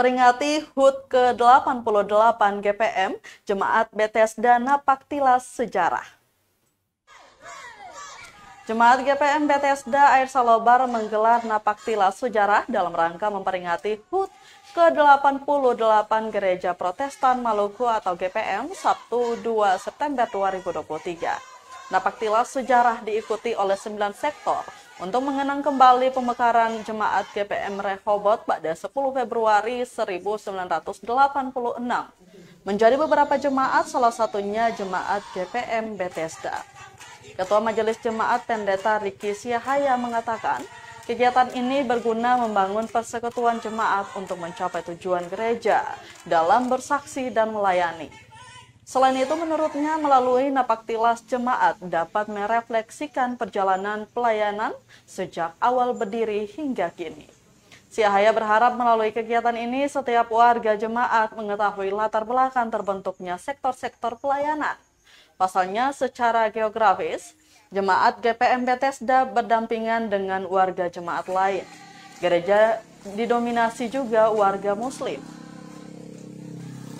Memperingati HUT ke-88 GPM, Jemaat Bethesda Napaktilas Sejarah. Jemaat GPM Bethesda Air Salobar menggelar Napaktilas Sejarah dalam rangka memperingati HUT ke-88 Gereja Protestan Maluku atau GPM Sabtu 2 September 2023. Napaktilas Sejarah diikuti oleh 9 sektor untuk mengenang kembali pemekaran Jemaat GPM Rehoboth pada 10 Februari 1986. Menjadi beberapa jemaat, salah satunya Jemaat GPM Bethesda. Ketua Majelis Jemaat Pendeta Riki Siahaya mengatakan, kegiatan ini berguna membangun persekutuan jemaat untuk mencapai tujuan gereja dalam bersaksi dan melayani. Selain itu, menurutnya melalui Napaktilas jemaat dapat merefleksikan perjalanan pelayanan sejak awal berdiri hingga kini. Siahaya berharap melalui kegiatan ini setiap warga jemaat mengetahui latar belakang terbentuknya sektor-sektor pelayanan. Pasalnya, secara geografis, Jemaat GPM Bethesda berdampingan dengan warga jemaat lain. Gereja didominasi juga warga Muslim.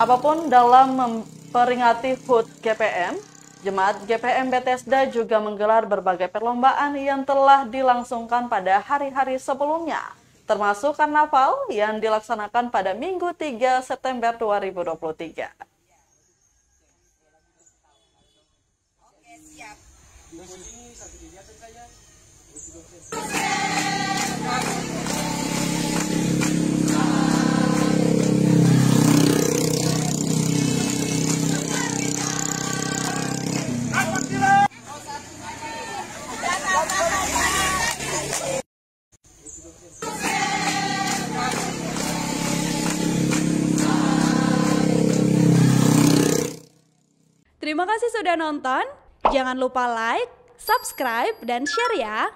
Apapun dalam memperingati HUT GPM, Jemaat GPM Bethesda juga menggelar berbagai perlombaan yang telah dilangsungkan pada hari-hari sebelumnya, termasuk karnaval yang dilaksanakan pada Minggu 3 September 2023. Terima kasih sudah nonton. Jangan lupa like, subscribe, dan share ya.